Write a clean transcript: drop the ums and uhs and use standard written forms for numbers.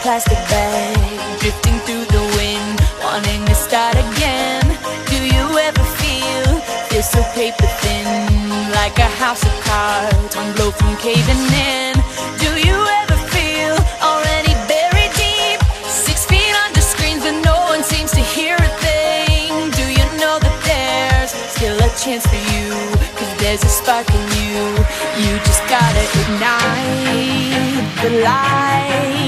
plastic bag, drifting through the wind, wanting to start again. Do you ever feel so paper thin, like a house of cards, one blow from caving in? Do you ever feel already buried deep, 6 feet under screens but no one seems to hear a thing? Do you know that there's still a chance for you, 'cause there's a spark in you. You just gotta ignite the light.